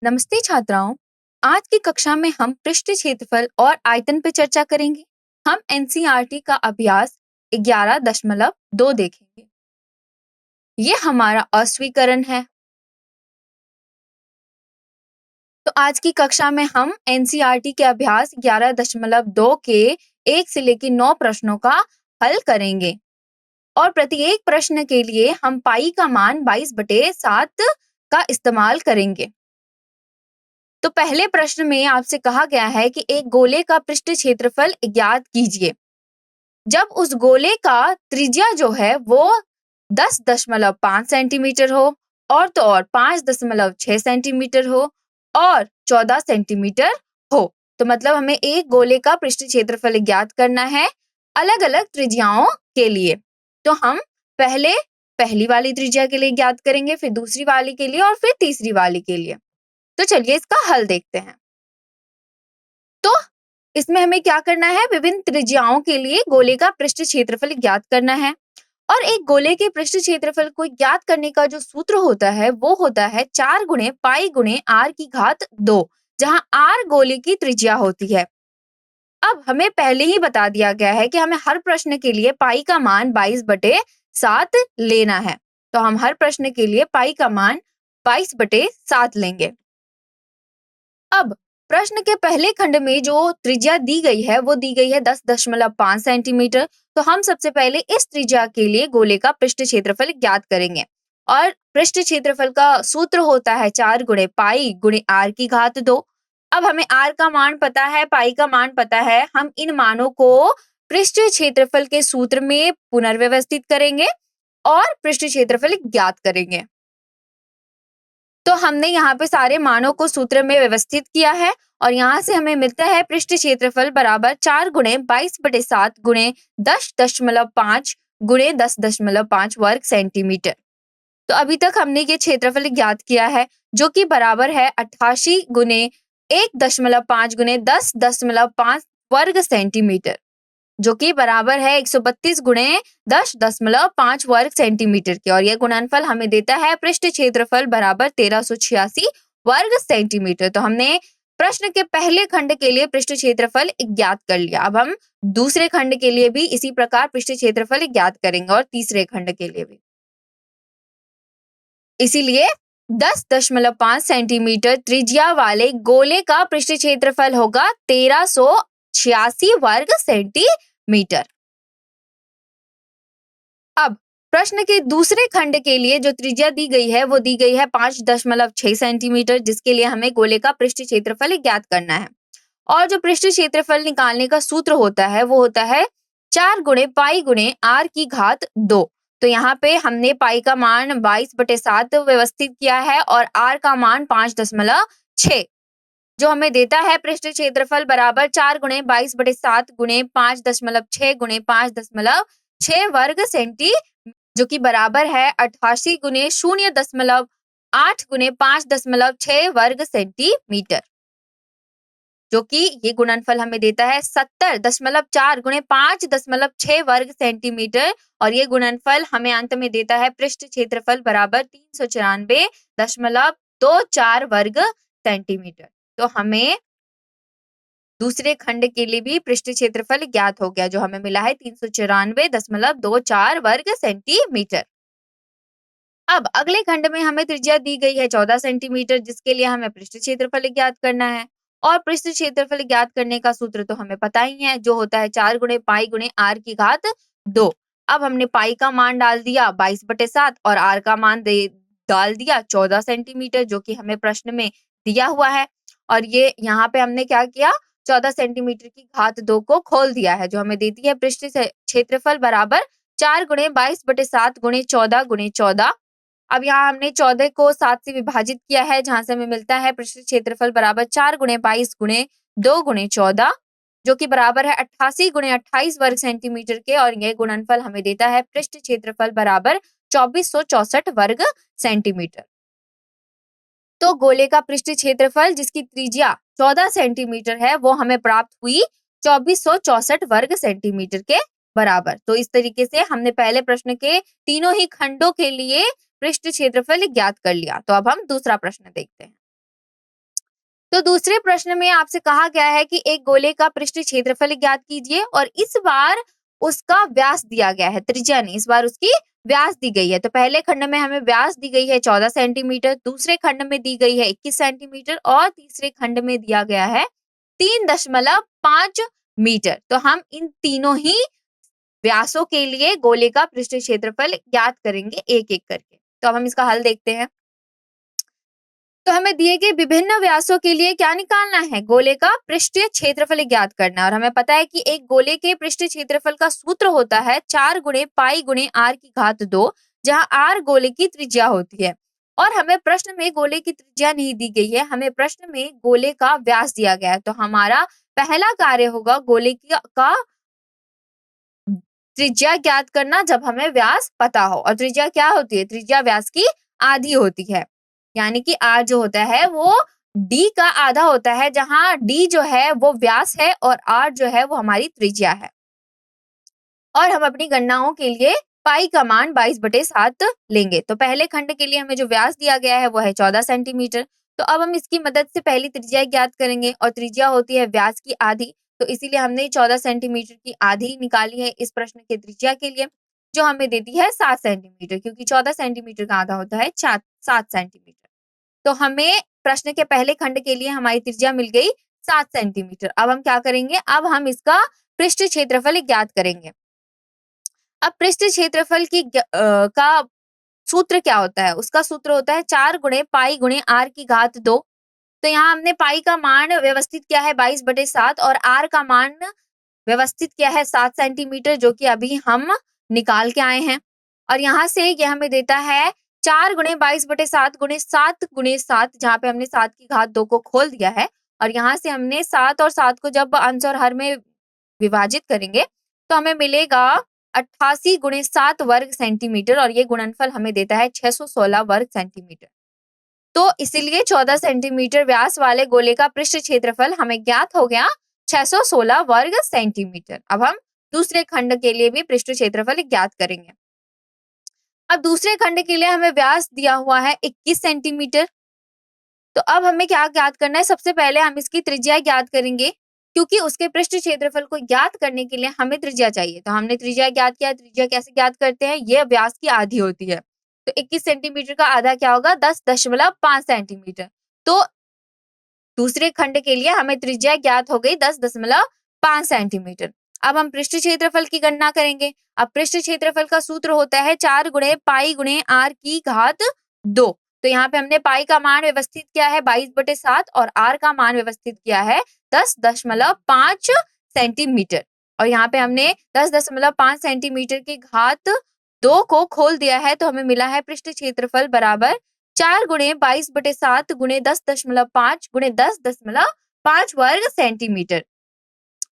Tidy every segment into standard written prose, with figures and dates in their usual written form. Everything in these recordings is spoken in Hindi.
नमस्ते छात्राओं। आज की कक्षा में हम पृष्ठ क्षेत्रफल और आयतन पर चर्चा करेंगे। हम एनसीईआरटी का अभ्यास 11.2 देखेंगे। ये हमारा अस्वीकरण है। तो आज की कक्षा में हम एनसीईआरटी के अभ्यास 11.2 के 1 से लेकर 9 प्रश्नों का हल करेंगे और प्रत्येक प्रश्न के लिए हम पाई का मान 22/7 का इस्तेमाल करेंगे। तो पहले प्रश्न में आपसे कहा गया है कि एक गोले का पृष्ठ क्षेत्रफल ज्ञात कीजिए। जब उस गोले का त्रिज्या जो है वो 10.5 सेंटीमीटर हो और तो और 5.6 सेंटीमीटर हो और 14 सेंटीमीटर हो, तो मतलब हमें एक गोले का पृष्ठ क्षेत्रफल ज्ञात करना है अलग अलग त्रिज्याओं के लिए। तो हम पहली वाली त्रिज्या के लिए ज्ञात करेंगे, फिर दूसरी वाली के लिए और फिर तीसरी वाली के लिए। तो चलिए इसका हल देखते हैं। तो इसमें हमें क्या करना है, विभिन्न त्रिज्याओं के लिए गोले का पृष्ठ क्षेत्रफल ज्ञात करना है। और एक गोले के पृष्ठ क्षेत्रफल को ज्ञात करने का जो सूत्र होता है वो होता है 4 गुणे पाई गुणे r की घात 2, जहां r गोले की त्रिज्या होती है। अब हमें पहले ही बता दिया गया है कि हमें हर प्रश्न के लिए पाई का मान 22/7 लेना है। तो हम हर प्रश्न के लिए पाई का मान 22/7 लेंगे। अब प्रश्न के पहले खंड में जो त्रिज्या दी गई है वो दी गई है 10.5 सेंटीमीटर। तो हम सबसे पहले इस त्रिज्या के लिए गोले का पृष्ठ क्षेत्रफल ज्ञात करेंगे और पृष्ठ क्षेत्रफल का सूत्र होता है 4 गुणे पाई गुणे r की घात 2। अब हमें r का मान पता है, पाई का मान पता है, हम इन मानों को पृष्ठ क्षेत्रफल के सूत्र में पुनर्व्यवस्थित करेंगे और पृष्ठ क्षेत्रफल ज्ञात करेंगे। तो हमने यहाँ पे सारे मानों को सूत्र में व्यवस्थित किया है और यहाँ से हमें मिलता है पृष्ठ क्षेत्रफल बराबर 4 गुणे 22/7 गुणे 10.5 गुणे 10.5 वर्ग सेंटीमीटर। तो अभी तक हमने ये क्षेत्रफल ज्ञात किया है जो कि बराबर है 88 गुणे 1.5 गुणे 10.5 वर्ग सेंटीमीटर, जो कि बराबर है 132 गुणे 10.5 वर्ग सेंटीमीटर के। और यह गुणनफल हमें देता है पृष्ठ क्षेत्रफल बराबर 1386 वर्ग सेंटीमीटर। तो हमने प्रश्न के पहले खंड के लिए पृष्ठ क्षेत्रफल ज्ञात कर लिया। अब हम दूसरे खंड के लिए भी इसी प्रकार पृष्ठ क्षेत्रफल ज्ञात करेंगे और तीसरे खंड के लिए भी। इसीलिए 10.5 सेंटीमीटर त्रिज्या वाले गोले का पृष्ठ क्षेत्रफल होगा 1386 वर्ग सेंटीमीटर। अब प्रश्न के दूसरे खंड के लिए जो त्रिज्या दी गई है वो दी गई है 5.6 सेंटीमीटर, जिसके लिए हमें गोले का पृष्ठ क्षेत्रफल ज्ञात करना है। और जो पृष्ठ क्षेत्रफल निकालने का सूत्र होता है वो होता है 4 गुणे पाई गुणे r की घात 2। तो यहाँ पे हमने पाई का मान 22/7 व्यवस्थित किया है और r का मान 5.6, जो हमें देता है पृष्ठ क्षेत्रफल बराबर 4 गुणे 22/7 गुणे 5.6 गुणे 5.6 वर्ग सेंटी, जो कि बराबर है 88 गुणे 0.8 गुणे 5.6 वर्ग सेंटीमीटर, जो कि ये गुणनफल हमें देता है 70.4 गुणे 5.6 वर्ग सेंटीमीटर। और ये गुणनफल हमें अंत में देता है पृष्ठ क्षेत्रफल बराबर 394.24 वर्ग सेंटीमीटर। तो हमें दूसरे खंड के लिए भी पृष्ठ क्षेत्रफल ज्ञात हो गया, जो हमें मिला है 394.24 वर्ग सेंटीमीटर। अब अगले खंड में हमें त्रिज्या दी गई है 14 सेंटीमीटर, जिसके लिए हमें पृष्ठ क्षेत्रफल ज्ञात करना है। और पृष्ठ क्षेत्रफल ज्ञात करने का सूत्र तो हमें पता ही है, जो होता है 4 गुणे पाई गुणे r की घात 2। अब हमने पाई का मान डाल दिया 22/7 और r का मान डाल दिया 14 सेंटीमीटर, जो कि हमें प्रश्न में दिया हुआ है। और ये यहाँ पे हमने क्या किया, 14 सेंटीमीटर की घात 2 को खोल दिया है, जो हमें देती है पृष्ठ क्षेत्रफल बराबर 4 गुणे 22/7 गुणे 14 गुणे 14। अब यहाँ हमने 14 को 7 से विभाजित किया है, जहां से हमें मिलता है पृष्ठ क्षेत्रफल बराबर 4 गुणे 22 गुणे 2 गुणे 14, जो कि बराबर है 88 गुणे 28 वर्ग सेंटीमीटर के। और यह गुणनफल हमें देता है पृष्ठ क्षेत्रफल बराबर 2464 वर्ग सेंटीमीटर। तो गोले का पृष्ठ क्षेत्रफल जिसकी त्रिज्या 14 सेंटीमीटर है वो हमें प्राप्त हुई 2464 वर्ग सेंटीमीटर के बराबर। तो इस तरीके से हमने पहले प्रश्न के तीनों ही खंडों के लिए पृष्ठ क्षेत्रफल ज्ञात कर लिया। तो अब हम दूसरा प्रश्न देखते हैं। तो दूसरे प्रश्न में आपसे कहा गया है कि एक गोले का पृष्ठीय क्षेत्रफल ज्ञात कीजिए और इस बार उसका व्यास दिया गया है, त्रिज्या नहीं, इस बार उसकी व्यास दी गई है। तो पहले खंड में हमें व्यास दी गई है 14 सेंटीमीटर, दूसरे खंड में दी गई है 21 सेंटीमीटर और तीसरे खंड में दिया गया है 3.5 मीटर। तो हम इन तीनों ही व्यासों के लिए गोले का पृष्ठीय क्षेत्रफल ज्ञात करेंगे एक एक करके। तो अब हम इसका हल देखते हैं। तो हमें दिए गए विभिन्न व्यासों के लिए क्या निकालना है, गोले का पृष्ठीय क्षेत्रफल ज्ञात करना है। और हमें पता है कि एक गोले के पृष्ठीय क्षेत्रफल का सूत्र होता है 4 गुणे पाई गुणे r की घात 2, जहां r गोले की त्रिज्या होती है। और हमें प्रश्न में गोले की त्रिज्या नहीं दी गई है, हमें प्रश्न में गोले का व्यास दिया गया है। तो हमारा पहला कार्य होगा गोले का त्रिज्या ज्ञात करना जब हमें व्यास पता हो। और त्रिज्या क्या होती है, त्रिज्या व्यास की आधी होती है, यानी कि r जो होता है वो d का आधा होता है, जहां d जो है वो व्यास है और r जो है वो हमारी त्रिज्या है। और हम अपनी गणनाओं के लिए पाई का मान 22/7 लेंगे। तो पहले खंड के लिए हमें जो व्यास दिया गया है वो है 14 सेंटीमीटर। तो अब हम इसकी मदद से पहली त्रिज्या ज्ञात करेंगे और त्रिज्या होती है व्यास की आधी। तो इसीलिए हमने 14 सेंटीमीटर की आधी निकाली है इस प्रश्न के त्रिज्या के लिए, जो हमें देती है 7 सेंटीमीटर, क्योंकि 14 सेंटीमीटर का आधा होता है 7 सेंटीमीटर। तो हमें प्रश्न के पहले खंड के लिए हमारी त्रिज्या मिल गई 7 सेंटीमीटर। अब हम क्या करेंगे, अब हम इसका पृष्ठ क्षेत्रफल ज्ञात करेंगे। अब पृष्ठ क्षेत्रफल का सूत्र क्या होता है, उसका सूत्र होता है 4 गुणे पाई गुणे r की घात 2। तो यहाँ हमने पाई का मान व्यवस्थित किया है 22/7 और r का मान व्यवस्थित किया है 7 सेंटीमीटर, जो कि अभी हम निकाल के आए हैं। और यहाँ से यह हमें देता है 4 गुणे 22/7 गुणे 7 जहाँ पे हमने 7 की घात 2 को खोल दिया है। और यहाँ से हमने 7 और 7 को जब अंश और हर में विभाजित करेंगे तो हमें मिलेगा 88 गुणे 7 वर्ग सेंटीमीटर, और ये गुणनफल हमें देता है 616 वर्ग सेंटीमीटर। तो इसीलिए 14 सेंटीमीटर व्यास वाले गोले का पृष्ठ क्षेत्रफल हमें ज्ञात हो गया 616 वर्ग सेंटीमीटर। अब हम दूसरे खंड के लिए भी पृष्ठ क्षेत्रफल ज्ञात करेंगे। अब दूसरे खंड के लिए हमें व्यास दिया हुआ है 21 सेंटीमीटर। तो अब हमें क्या ज्ञात करना है, सबसे पहले हम इसकी त्रिज्या ज्ञात करेंगे, क्योंकि उसके पृष्ठ क्षेत्रफल को ज्ञात करने के लिए हमें त्रिज्या चाहिए। तो हमने त्रिज्या ज्ञात किया। त्रिज्या कैसे ज्ञात करते हैं, यह व्यास की आधी होती है। तो 21 सेंटीमीटर का आधा क्या होगा, 10.5 सेंटीमीटर। तो दूसरे खंड के लिए हमें त्रिज्या ज्ञात हो गई 10.5 सेंटीमीटर। अब हम पृष्ठ क्षेत्रफल की गणना करेंगे। अब पृष्ठ क्षेत्रफल का सूत्र होता है 4 गुणे पाई गुणे r की घात 2। तो यहाँ पे हमने पाई का मान व्यवस्थित किया है 22/7 और r का मान व्यवस्थित किया है 10.5 सेंटीमीटर। और यहाँ पे हमने 10.5 सेंटीमीटर की घात 2 को खोल दिया है, तो हमें मिला है पृष्ठ क्षेत्रफल बराबर 4 गुणे 22/7 गुणे 10.5 गुणे 10.5 वर्ग सेंटीमीटर।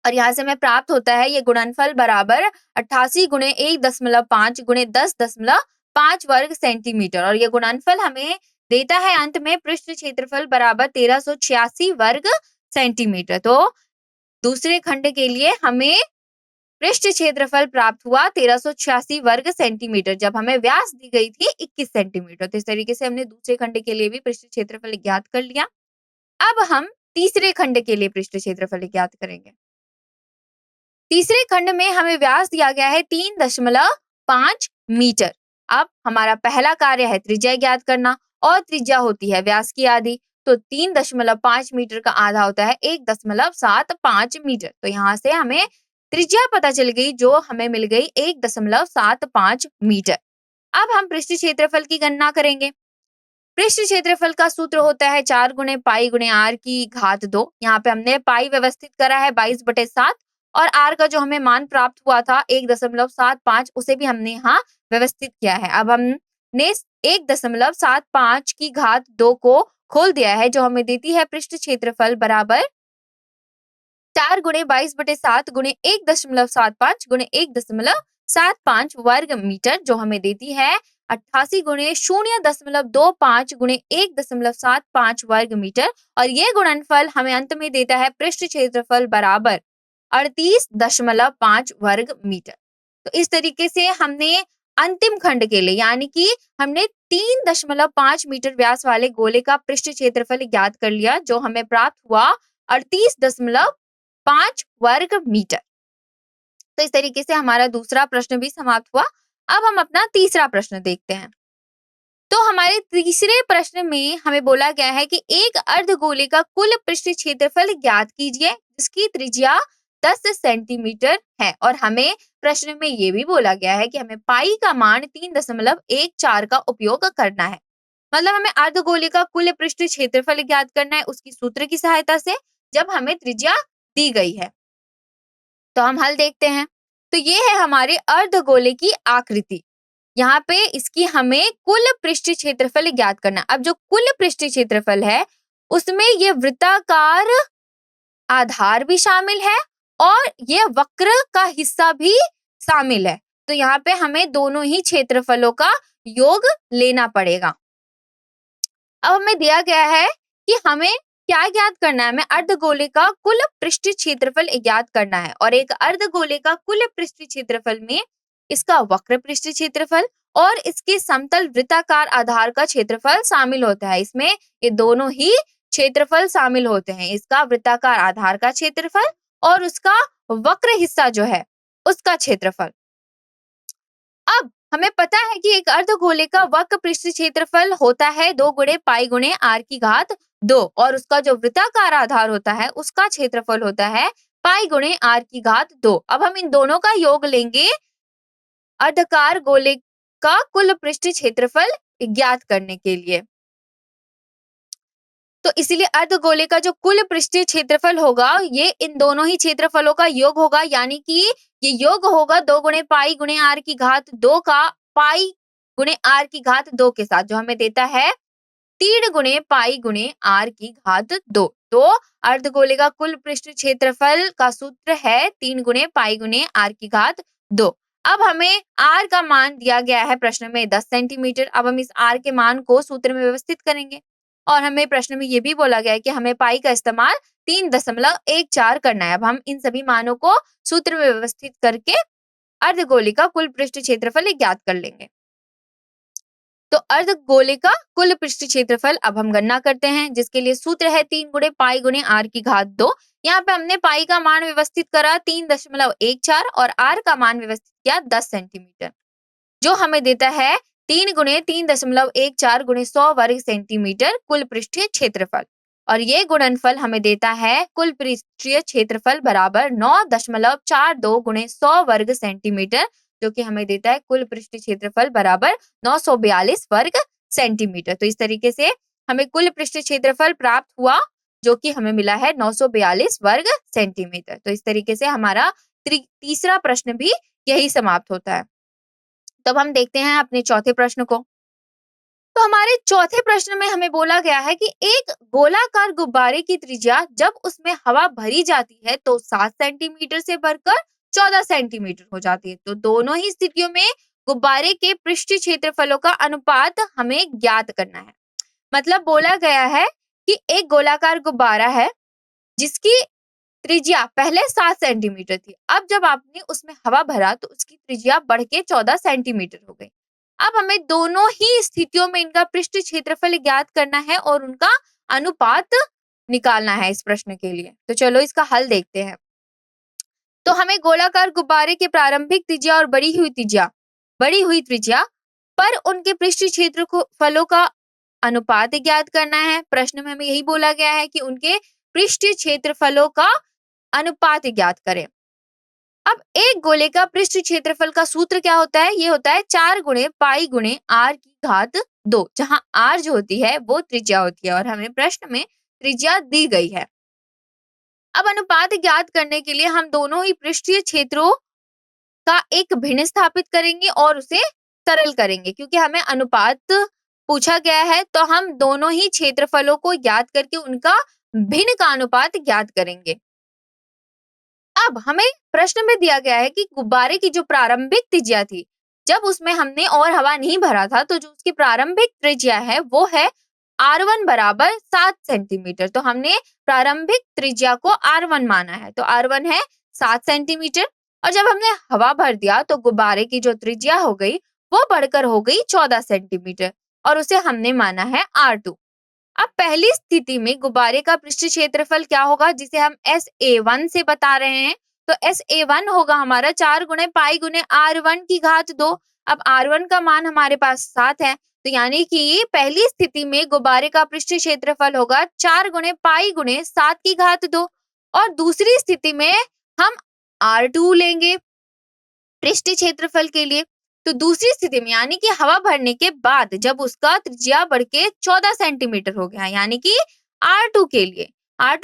और यहाँ से हमें प्राप्त होता है ये गुणनफल बराबर 88 गुणे 1.5 गुणे 10.5 वर्ग सेंटीमीटर। और ये गुणनफल हमें देता है अंत में पृष्ठ क्षेत्रफल बराबर 1386 वर्ग सेंटीमीटर। तो दूसरे खंड के लिए हमें पृष्ठ क्षेत्रफल प्राप्त हुआ 1386 वर्ग सेंटीमीटर, जब हमें व्यास दी गई थी 21 सेंटीमीटर। तो इस तरीके से हमने दूसरे खंड के लिए भी पृष्ठ क्षेत्रफल ज्ञात कर लिया। अब हम तीसरे खंड के लिए पृष्ठ क्षेत्रफल ज्ञात करेंगे। तीसरे खंड में हमें व्यास दिया गया है 3.5 मीटर। अब हमारा पहला कार्य है त्रिज्या ज्ञात करना, और त्रिज्या होती है व्यास की आधी। तो 3.5 मीटर का आधा होता है 1.75 मीटर। तो यहाँ से हमें त्रिज्या पता चल गई, जो हमें मिल गई 1.75 मीटर। अब हम पृष्ठ क्षेत्रफल की गणना करेंगे। पृष्ठ क्षेत्रफल का सूत्र होता है 4 गुणे पाई गुणे r की घात 2। यहाँ पे हमने पाई व्यवस्थित करा है 22/7 और r का जो हमें मान प्राप्त हुआ था 1.75, उसे भी हमने यहाँ व्यवस्थित किया है। अब हमने 1.75 की घात 2 को खोल दिया है, जो हमें देती है पृष्ठ क्षेत्रफल बराबर 4 गुणे 22/7 गुणे 1.75 गुणे 1.75 वर्ग मीटर, जो हमें देती है 88 गुणे 0.25 गुणे 1.75 वर्ग मीटर। और ये गुणनफल हमें अंत में देता है पृष्ठ क्षेत्रफल बराबर 38.5 वर्ग मीटर। तो इस तरीके से हमने अंतिम खंड के लिए, यानी कि हमने 3.5 मीटर व्यास वाले गोले का पृष्ठ क्षेत्रफल ज्ञात कर लिया, जो हमें प्राप्त हुआ 38.5 वर्ग मीटर। तो इस तरीके से हमारा दूसरा प्रश्न भी समाप्त हुआ। अब हम अपना तीसरा प्रश्न देखते हैं। तो हमारे तीसरे प्रश्न में हमें बोला गया है कि एक अर्धगोले का कुल पृष्ठ क्षेत्रफल ज्ञात कीजिए जिसकी त्रिज्या 10 सेंटीमीटर है, और हमें प्रश्न में ये भी बोला गया है कि हमें पाई का मान 3.14 का उपयोग करना है। मतलब हमें अर्धगोले का कुल पृष्ठ क्षेत्रफल ज्ञात करना है उसकी सूत्र की सहायता से, जब हमें त्रिज्या दी गई है। तो हम हल देखते हैं। तो ये है हमारे अर्धगोले की आकृति। यहाँ पे इसकी हमें कुल पृष्ठ क्षेत्रफल ज्ञात करना है। अब जो कुल पृष्ठ क्षेत्रफल है उसमें ये वृत्ताकार आधार भी शामिल है और ये वक्र का हिस्सा भी शामिल है। तो यहाँ पे हमें दोनों ही क्षेत्रफलों का योग लेना पड़ेगा। अब हमें दिया गया है कि हमें क्या ज्ञात करना है, हमें अर्धगोले का कुल पृष्ठ क्षेत्रफल ज्ञात करना है, और एक अर्धगोले का कुल पृष्ठ क्षेत्रफल में इसका वक्र पृष्ठ क्षेत्रफल और इसके समतल वृत्ताकार आधार का क्षेत्रफल शामिल होता है। इसमें ये दोनों ही क्षेत्रफल शामिल होते हैं, इसका वृत्ताकार आधार का क्षेत्रफल और उसका वक्र हिस्सा जो है उसका क्षेत्रफल। अब हमें पता है कि एक अर्धगोले का वक्र पृष्ठ क्षेत्रफल होता है 2 गुणे पाई गुणे आर की घात 2, और उसका जो वृत्ताकार आधार होता है उसका क्षेत्रफल होता है पाई गुणे आर की घात 2। अब हम इन दोनों का योग लेंगे अर्धकार गोले का कुल पृष्ठ क्षेत्रफल ज्ञात करने के लिए। तो इसीलिए अर्धगोले का जो कुल पृष्ठीय क्षेत्रफल होगा ये इन दोनों ही क्षेत्रफलों का योग होगा, यानी कि ये योग होगा 2 गुणे पाई गुणे आर की घात 2 का पाई गुणे आर की घात 2 के साथ, जो हमें देता है 3 गुणे पाई गुणे आर की घात 2। तो अर्धगोले का कुल पृष्ठ क्षेत्रफल का सूत्र है 3 गुणे पाई गुणे आर की घात 2। अब हमें आर का मान दिया गया है प्रश्न में 10 सेंटीमीटर। अब हम इस आर के मान को सूत्र में व्यवस्थित करेंगे, और हमें प्रश्न में ये भी बोला गया है कि हमें पाई का इस्तेमाल 3.14 करना है। अब हम इन सभी मानों को सूत्र में व्यवस्थित करके अर्धगोले का कुल पृष्ठ क्षेत्रफल ज्ञात कर लेंगे। तो अर्धगोले का कुल पृष्ठ क्षेत्रफल अब हम गणना करते हैं, जिसके लिए सूत्र है 3 गुणे पाई गुणे आर की घात 2। यहाँ पे हमने पाई का मान व्यवस्थित करा 3.14 और आर का मान व्यवस्थित किया 10 सेंटीमीटर, जो हमें देता है 3 गुणे 3.14 गुणे 100 वर्ग सेंटीमीटर कुल पृष्ठीय क्षेत्रफल, और ये गुणनफल हमें देता है कुल पृष्ठीय क्षेत्रफल बराबर 9.42 गुणे 100 वर्ग सेंटीमीटर, जो कि हमें देता है कुल पृष्ठीय क्षेत्रफल बराबर 942 वर्ग सेंटीमीटर। तो इस तरीके से हमें कुल पृष्ठीय क्षेत्रफल प्राप्त हुआ, जो कि हमें मिला है 942 वर्ग सेंटीमीटर। तो इस तरीके से हमारा तीसरा प्रश्न भी यही समाप्त होता है। तब हम देखते हैं अपने चौथे प्रश्न को। तो हमारे चौथे प्रश्न में हमें बोला गया है कि एक गोलाकार गुब्बारे की त्रिज्या जब उसमें हवा भरी जाती है तो 7 सेंटीमीटर से बढ़कर 14 सेंटीमीटर हो जाती है। तो दोनों ही स्थितियों में गुब्बारे के पृष्ठीय क्षेत्रफलों का अनुपात हमें ज्ञात करना है। मतलब बोला गया है कि एक गोलाकार गुब्बारा है जिसकी त्रिज्या पहले 7 सेंटीमीटर थी। अब जब आपने उसमें हवा भरा तो उसकी त्रिज्या बढ़ के 14 सेंटीमीटर हो गई। अब हमें दोनों ही स्थितियों में इनका पृष्ठ क्षेत्रफल ज्ञात करना है और उनका अनुपात निकालना है इस प्रश्न के लिए। तो चलो इसका हल देखते हैं। तो हमें गोलाकार गुब्बारे के प्रारंभिक त्रिज्या और बढ़ी हुई त्रिज्या पर उनके पृष्ठ क्षेत्रफलों का अनुपात ज्ञात करना है। प्रश्न में हमें यही बोला गया है कि उनके पृष्ठीय क्षेत्रफलों का अनुपात ज्ञात करें। अब एक गोले का पृष्ठ क्षेत्रफल का सूत्र क्या होता है? ये होता है 4 गुणे पाई गुणे आर की घात 2, जहां आर जो होती है वो त्रिज्या होती है और हमें प्रश्न में त्रिज्या दी गई है। अब अनुपात ज्ञात करने के लिए हम दोनों ही पृष्ठीय क्षेत्रों का एक भिन्न स्थापित करेंगे और उसे सरल करेंगे, क्योंकि हमें अनुपात पूछा गया है तो हम दोनों ही क्षेत्रफलों को ज्ञात करके उनका भिन्न का अनुपात ज्ञात करेंगे। अब हमें प्रश्न में दिया गया है कि गुब्बारे की जो प्रारंभिक त्रिज्या थी, जब उसमें हमने और हवा नहीं भरा था, तो जो उसकी प्रारंभिक त्रिज्या है वो है R1 बराबर 7 सेंटीमीटर। तो हमने प्रारंभिक त्रिज्या को R1 माना है, तो R1 है 7 सेंटीमीटर। और जब हमने हवा भर दिया तो गुब्बारे की जो त्रिज्या हो गई वो बढ़कर हो गई 14 सेंटीमीटर और उसे हमने माना है R2। अब पहली स्थिति में गुब्बारे का पृष्ठ क्षेत्रफल क्या होगा, जिसे हम SA1 से बता रहे हैं। तो SA1 होगा हमारा 4 गुणे पाई गुणे R1 की घात 2। अब R1 का मान हमारे पास 7 है, तो यानी कि पहली स्थिति में गुब्बारे का पृष्ठ क्षेत्रफल होगा 4 गुणे पाई गुणे 7 की घात 2 और दूसरी स्थिति में हम R2 लेंगे पृष्ठ क्षेत्रफल के लिए। तो दूसरी स्थिति में यानी कि हवा भरने के बाद जब उसका त्रिज्या बढ़ के 14 सेंटीमीटर हो गया, यानी कि R2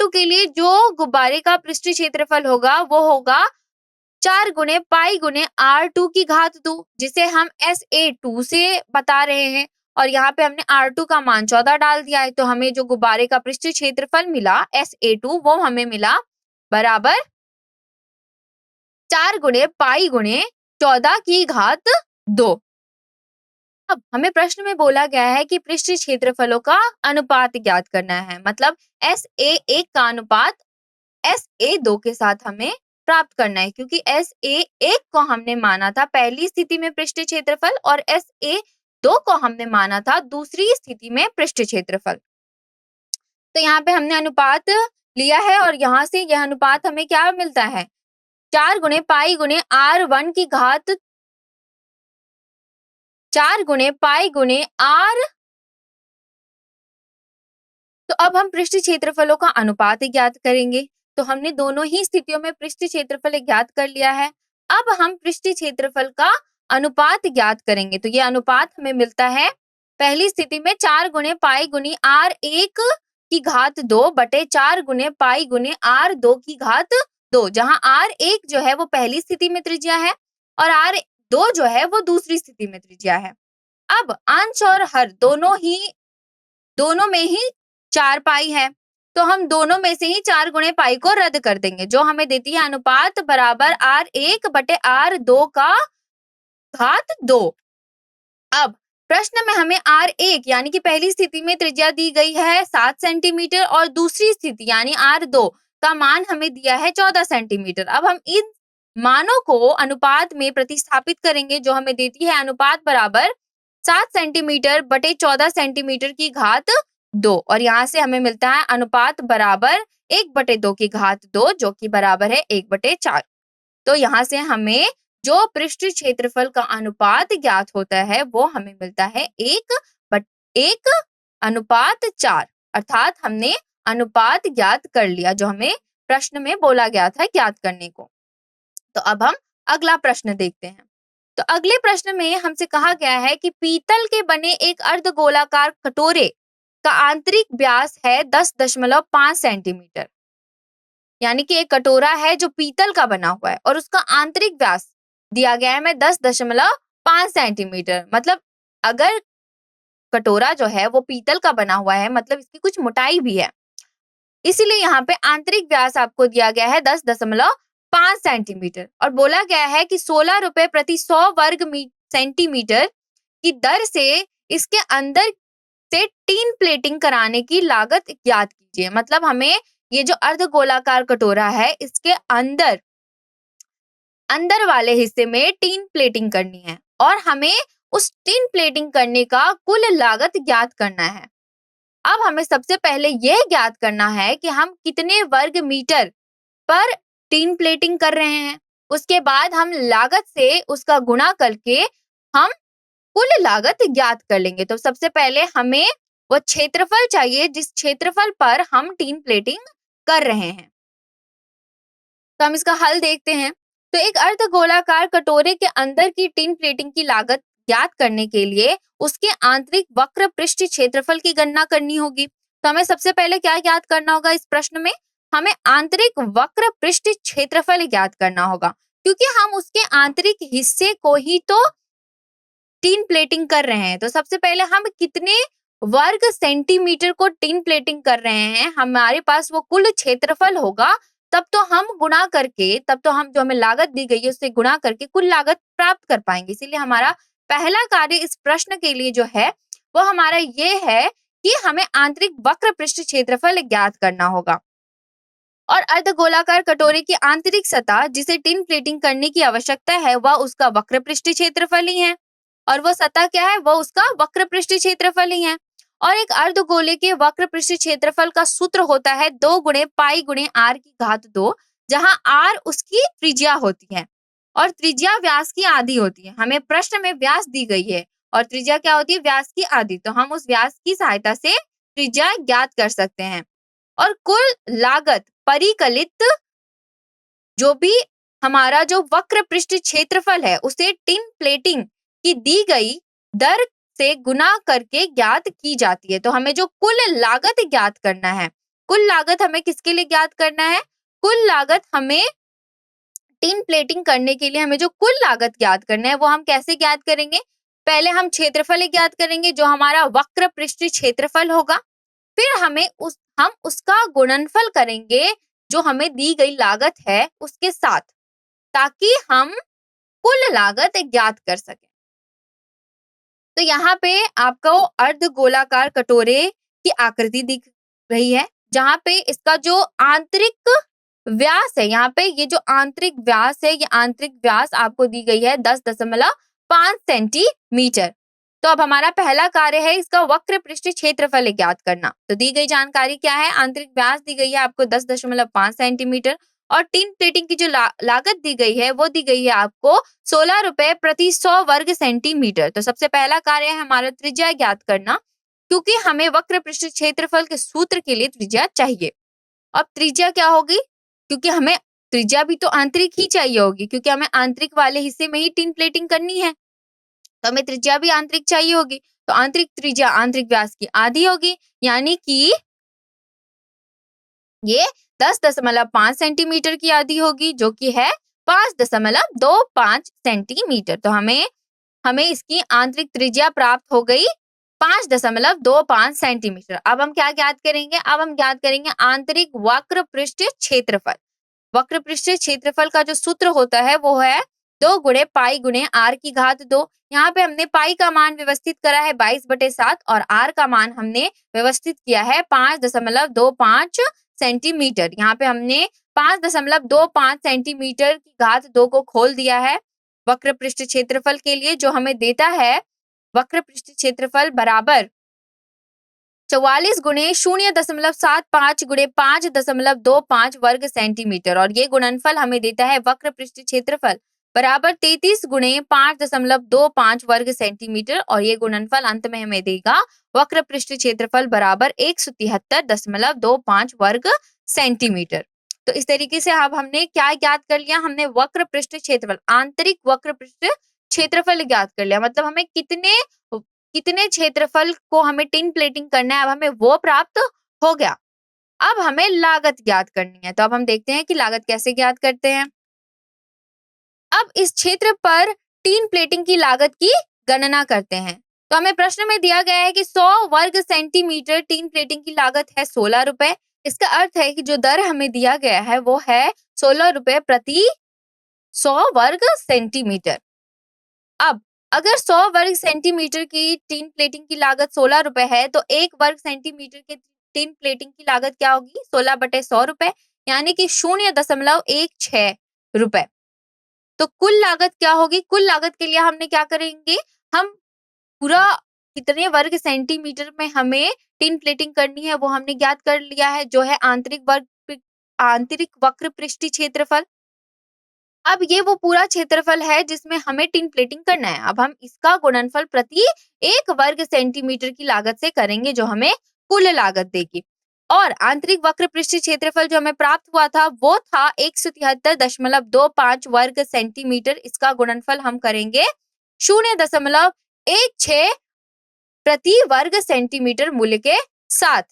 के लिए जो गुब्बारे का पृष्ठ क्षेत्रफल होगा वो होगा 4 गुणे पाई गुणे R2 की घात 2, जिसे हम SA2 से बता रहे हैं और यहाँ पे हमने R2 का मान 14 डाल दिया है। तो हमें जो गुब्बारे का पृष्ठ क्षेत्रफल मिला SA2 वो हमें मिला बराबर 4 गुणे पाई गुणे 14 की घात 2। अब हमें प्रश्न में बोला गया है कि पृष्ठ क्षेत्रफलों का अनुपात ज्ञात करना है, मतलब SA1 का अनुपात SA2 के साथ हमें प्राप्त करना है, क्योंकि SA1 को हमने माना था पहली स्थिति में पृष्ठ क्षेत्रफल और SA2 को हमने माना था दूसरी स्थिति में पृष्ठ क्षेत्रफल। तो यहाँ पे हमने अनुपात लिया है और यहाँ से यह अनुपात हमें क्या मिलता है, 4 गुणे पाई गुणे R1 की घात 4 गुणे पाई गुणे R। तो अब हम पृष्ठ क्षेत्रफलों का अनुपात ज्ञात करेंगे। तो हमने दोनों ही स्थितियों में पृष्ठ क्षेत्रफल ज्ञात कर लिया है। अब हम पृष्ठ क्षेत्रफल का अनुपात ज्ञात करेंगे। तो ये अनुपात हमें मिलता है पहली स्थिति में 4 गुणे पाई गुणी R1 की घात 2 बटे 4 गुणे पाई गुणे R2 की घात 2, जहां R1 जो है वो पहली स्थिति में त्रिज्या है और R2 जो है वो दूसरी स्थिति में त्रिज्या है। अब अंश और हर दोनों में ही 4 पाई है, तो हम दोनों में से ही 4 गुणे पाई को रद्द कर देंगे, जो हमें देती है अनुपात बराबर R1 बटे R2 का घात 2। अब प्रश्न में हमें R1 यानी कि पहली स्थिति में त्रिज्या दी गई है 7 सेंटीमीटर और दूसरी स्थिति यानी R2 का मान हमें दिया है 14 सेंटीमीटर। अब हम इन मानों को अनुपात में प्रतिस्थापित करेंगे, जो हमें देती है अनुपात बराबर 7 सेंटीमीटर बटे 14 सेंटीमीटर की घात 2 और यहाँ से हमें मिलता है अनुपात बराबर 1/2 की घात 2, जो कि बराबर है 1/4। तो यहाँ से हमें जो पृष्ठ क्षेत्रफल का अनुपात ज्ञात होता है वो हमें मिलता है 1/4, अर्थात हमने अनुपात ज्ञात कर लिया जो हमें प्रश्न में बोला गया था ज्ञात करने को। तो अब हम अगला प्रश्न देखते हैं। तो अगले प्रश्न में हमसे कहा गया है कि पीतल के बने एक अर्धगोलाकार कटोरे का आंतरिक व्यास है 10.5 सेंटीमीटर, यानी कि एक कटोरा है जो पीतल का बना हुआ है और उसका आंतरिक व्यास दिया गया है 10.5 सेंटीमीटर। मतलब अगर कटोरा जो है वो पीतल का बना हुआ है, मतलब इसकी कुछ मोटाई भी है, इसीलिए यहाँ पे आंतरिक व्यास आपको दिया गया है 10.5 सेंटीमीटर और बोला गया है कि 16 रुपए प्रति 100 वर्ग सेंटीमीटर की दर से इसके अंदर से टीन प्लेटिंग कराने की लागत ज्ञात कीजिए। मतलब हमें ये जो अर्धगोलाकार कटोरा है इसके अंदर वाले हिस्से में टीन प्लेटिंग करनी है और हमें उस टीन प्लेटिंग करने का कुल लागत ज्ञात करना है। अब हमें सबसे पहले यह ज्ञात करना है कि हम कितने वर्ग मीटर पर टीन प्लेटिंग कर रहे हैं। उसके बाद हम लागत से उसका गुणा करके हम कुल लागत ज्ञात कर लेंगे। तो सबसे पहले हमें वो क्षेत्रफल चाहिए जिस क्षेत्रफल पर हम टीन प्लेटिंग कर रहे हैं। तो हम इसका हल देखते हैं। तो एक अर्धगोलाकार कटोरे के अंदर की टीन प्लेटिंग की लागत ज्ञात करने के लिए उसके आंतरिक वक्र पृष्ठ क्षेत्रफल की गणना करनी होगी। तो हमें सबसे पहले क्या ज्ञात करना होगा इस प्रश्न में, हमें आंतरिक वक्र पृष्ठ क्षेत्रफल ज्ञात करना होगा, क्योंकि हम उसके आंतरिक हिस्से को ही तो टीन प्लेटिंग कर रहे हैं। तो सबसे पहले हम कितने वर्ग सेंटीमीटर को टीन प्लेटिंग कर रहे हैं, हमारे पास वो कुल क्षेत्रफल होगा, तब तो हम जो हमें लागत दी गई है उससे गुणा करके कुल लागत प्राप्त कर पाएंगे। इसीलिए हमारा पहला कार्य इस प्रश्न के लिए जो है वो हमारा ये है कि हमें आंतरिक वक्र पृष्ठ क्षेत्रफल ज्ञात करना होगा और अर्धगोलाकार कटोरे की आंतरिक सतह जिसे टीन प्लेटिंग करने की आवश्यकता है वह उसका वक्र पृष्ठ क्षेत्रफल ही है। और वो सतह क्या है, वो उसका वक्र पृष्ठ क्षेत्रफल ही है। और एक अर्धगोले के वक्र पृष्ठ क्षेत्रफल का सूत्र होता है 2 गुणे पाई गुणे r की घात 2, जहां r उसकी त्रिज्या होती है और त्रिज्या व्यास की आधी होती है। हमें प्रश्न में व्यास दी गई है और त्रिज्या क्या होती है, व्यास की आधी, तो हम उस व्यास की सहायता से त्रिज्या ज्ञात कर सकते हैं। और कुल लागत परिकलित जो भी हमारा जो वक्र पृष्ठ क्षेत्रफल है उसे टिन प्लेटिंग की दी गई दर से गुना करके ज्ञात की जाती है। तो हमें जो कुल लागत ज्ञात करना है, कुल लागत हमें किसके लिए ज्ञात करना है, कुल लागत हमें टिन प्लेटिंग करने के लिए हमें जो कुल लागत ज्ञात करना है वो हम कैसे ज्ञात करेंगे, पहले हम क्षेत्रफल ज्ञात करेंगे जो हमारा वक्र पृष्ठ क्षेत्रफल होगा, फिर हम उसका गुणनफल करेंगे जो हमें दी गई लागत है उसके साथ, ताकि हम कुल लागत ज्ञात कर सकें। तो यहाँ पे आपको अर्धगोलाकार कटोरे की आकृति दिख रही है, जहां पे इसका जो आंतरिक व्यास है, यहाँ पे ये जो आंतरिक व्यास है, ये आंतरिक व्यास आपको दी गई है 10.5 सेंटीमीटर। तो अब हमारा पहला कार्य है इसका वक्र पृष्ठ क्षेत्रफल ज्ञात करना। तो दी गई जानकारी क्या है, आंतरिक व्यास दी गई है आपको 10.5 सेंटीमीटर और टिन प्लेटिंग की जो लागत दी गई है वो दी गई है आपको 16 रुपए प्रति 100 वर्ग सेंटीमीटर। तो सबसे पहला कार्य है हमारा त्रिज्या ज्ञात करना, क्योंकि हमें वक्र पृष्ठ क्षेत्रफल के सूत्र के लिए त्रिज्या चाहिए। अब त्रिज्या क्या होगी, क्योंकि हमें त्रिज्या भी तो आंतरिक ही चाहिए होगी, क्योंकि हमें आंतरिक वाले हिस्से में ही टिन प्लेटिंग करनी है, तो हमें त्रिज्या भी आंतरिक चाहिए होगी। तो आंतरिक त्रिज्या आंतरिक व्यास की आधी होगी, यानी कि ये 10.5 सेंटीमीटर की आधी होगी, जो कि है 5.25 सेंटीमीटर। तो हमें इसकी आंतरिक त्रिज्या प्राप्त हो गई 5.25 सेंटीमीटर। अब हम क्या ज्ञात करेंगे, अब हम ज्ञात करेंगे आंतरिक वक्र पृष्ठ क्षेत्रफल। वक्र पृष्ठ क्षेत्रफल का जो सूत्र होता है वो है 2 गुणे पाई गुणे r की घात 2। यहाँ पे हमने पाई का मान व्यवस्थित करा है 22/7 और r का मान हमने व्यवस्थित किया है 5.25 सेंटीमीटर। यहाँ पे हमने 5.25 सेंटीमीटर की घात 2 को खोल दिया है वक्र पृष्ठ क्षेत्रफल के लिए, जो हमें देता है वक्र पृष्ठ क्षेत्रफल बराबर 44 गुणे 0.75 गुणे 5.25 वर्ग सेंटीमीटर, और ये गुणनफल हमें देता है वक्र पृष्ठ क्षेत्रफल बराबर 33 गुणे 5.25 वर्ग सेंटीमीटर, और ये गुणनफल अंत में हमें देगा वक्र पृष्ठ क्षेत्रफल बराबर 173.25 वर्ग सेंटीमीटर। तो इस तरीके से अब हमने क्या ज्ञात कर लिया, हमने वक्र पृष्ठ क्षेत्रफल आंतरिक वक्र पृष्ठ क्षेत्रफल ज्ञात कर लिया, मतलब हमें कितने क्षेत्रफल को हमें टिन प्लेटिंग करना है अब हमें वो प्राप्त हो गया। अब हमें लागत ज्ञात करनी है, तो अब हम देखते हैं कि लागत कैसे ज्ञात करते हैं। अब इस क्षेत्र पर टिन प्लेटिंग की लागत की गणना करते हैं। तो हमें प्रश्न में दिया गया है कि 100 वर्ग सेंटीमीटर टिन प्लेटिंग की लागत है 16 रुपए। इसका अर्थ है कि जो दर हमें दिया गया है वो है 16 रुपए प्रति 100 वर्ग सेंटीमीटर। अब अगर 100 वर्ग सेंटीमीटर की टिन प्लेटिंग की लागत 16 रुपए है, तो 1 वर्ग सेंटीमीटर के टिन प्लेटिंग की लागत क्या होगी, 16/100 रुपए, यानी कि 0.16 रुपए। तो कुल लागत क्या होगी, कुल लागत के लिए हमने क्या करेंगे, हम पूरा कितने वर्ग सेंटीमीटर में हमें टिन प्लेटिंग करनी है वो हमने ज्ञात कर लिया है, जो है आंतरिक वक्र पृष्ठ क्षेत्रफल। अब ये वो पूरा क्षेत्रफल है जिसमें हमें टिन प्लेटिंग करना है। अब हम इसका गुणनफल प्रति 1 वर्ग सेंटीमीटर की लागत से करेंगे, जो हमें कुल लागत देगी। और आंतरिक वक्र पृष्ठ क्षेत्रफल जो हमें प्राप्त हुआ था वो था 173.25 वर्ग सेंटीमीटर। इसका गुणनफल हम करेंगे 0.16 प्रति वर्ग सेंटीमीटर मूल्य के साथ,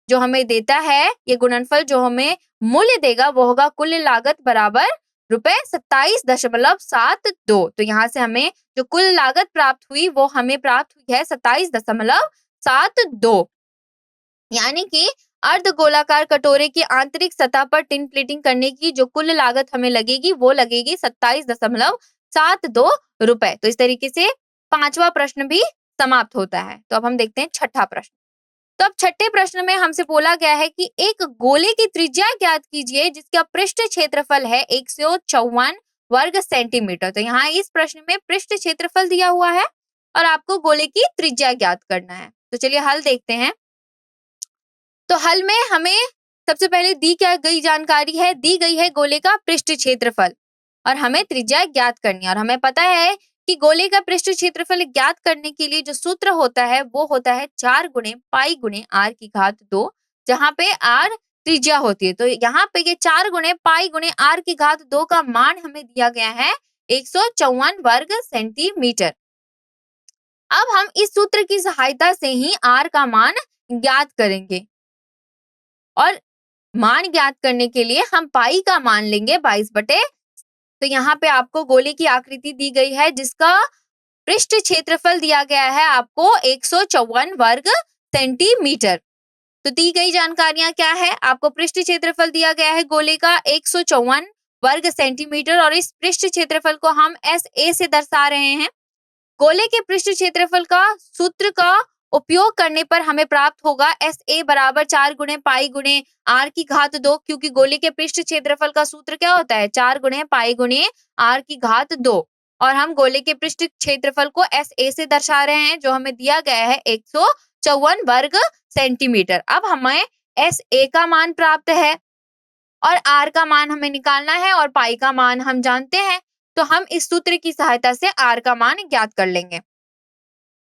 जो हमें देता है ये गुणनफल, जो हमें मूल्य देगा वो होगा कुल लागत बराबर रुपए 27.72। तो यहाँ से हमें जो कुल लागत प्राप्त हुई वो हमें प्राप्त हुई है 27.72, यानी कि अर्धगोलाकार कटोरे की आंतरिक सतह पर टिन प्लेटिंग करने की जो कुल लागत हमें लगेगी वो लगेगी 27.72 रुपए। तो इस तरीके से पांचवा प्रश्न भी समाप्त होता है। तो अब हम देखते हैं छठा प्रश्न। तो अब छठे प्रश्न में हमसे बोला गया है कि एक गोले की त्रिज्या ज्ञात कीजिए जिसका पृष्ठ क्षेत्रफल है 154 वर्ग सेंटीमीटर। तो यहाँ इस प्रश्न में पृष्ठ क्षेत्रफल दिया हुआ है और आपको गोले की त्रिज्या ज्ञात करना है। तो चलिए हल देखते हैं। तो हल में हमें सबसे पहले दी क्या गई जानकारी है, दी गई है गोले का पृष्ठ क्षेत्रफल और हमें त्रिज्या ज्ञात करनी है। और हमें पता है कि गोले का पृष्ठ क्षेत्रफल ज्ञात करने के लिए जो सूत्र होता है वो होता है 4 गुणे पाई गुणे r की घात 2, जहाँ पे r त्रिज्या होती है। तो यहाँ पे ये 4 गुणे पाई गुणे r की घात 2 का मान हमें दिया गया है 154 वर्ग सेंटीमीटर। अब हम इस सूत्र की सहायता से ही r का मान ज्ञात करेंगे और मान ज्ञात करने के लिए हम पाई का मान लेंगे 22 बटे। तो यहाँ पे आपको गोले की आकृति दी गई है जिसका पृष्ठ क्षेत्रफल दिया गया है आपको 154 वर्ग सेंटीमीटर। तो दी गई जानकारियां क्या है, आपको पृष्ठ क्षेत्रफल दिया गया है गोले का 154 वर्ग सेंटीमीटर और इस पृष्ठ क्षेत्रफल को हम एस ए से दर्शा रहे हैं। गोले के पृष्ठ क्षेत्रफल का सूत्र का उपयोग करने पर हमें प्राप्त होगा एस ए बराबर 4 गुणे पाई गुणे r की घात 2, क्योंकि गोले के पृष्ठ क्षेत्रफल का सूत्र क्या होता है 4 गुणे पाई गुणे r की घात 2 और हम गोले के पृष्ठ क्षेत्रफल को एस ए से दर्शा रहे हैं जो हमें दिया गया है 154 वर्ग सेंटीमीटर। अब हमें एस ए का मान प्राप्त है और r का मान हमें निकालना है और पाई का मान हम जानते हैं, तो हम इस सूत्र की सहायता से r का मान ज्ञात कर लेंगे।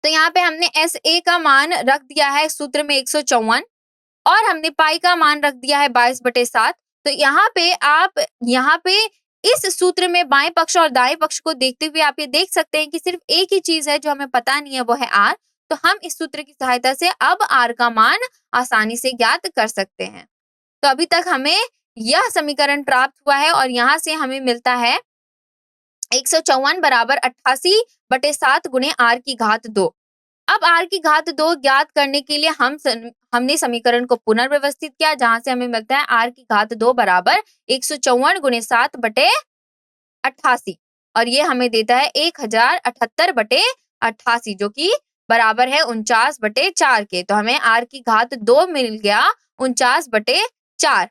तो यहाँ पे हमने एस ए का मान रख दिया है सूत्र में 154 और हमने पाई का मान रख दिया है 22/7। तो यहाँ पे इस सूत्र में बाएं पक्ष और दाएं पक्ष को देखते हुए आप ये देख सकते हैं कि सिर्फ एक ही चीज है जो हमें पता नहीं है, वो है r। तो हम इस सूत्र की सहायता से अब r का मान आसानी से ज्ञात कर सकते हैं। तो अभी तक हमें यह समीकरण प्राप्त हुआ है और यहाँ से हमें मिलता है 154 बराबर 88/7 गुणे r की घात 2। अब r की घात 2 ज्ञात करने के लिए हमने समीकरण को पुनर्व्यवस्थित किया जहां से हमें मिलता है r की घात 2 बराबर 154 गुणे 7/88 और ये हमें देता है 1078/88 जो कि बराबर है 49/4 के। तो हमें r की घात 2 मिल गया 49/4।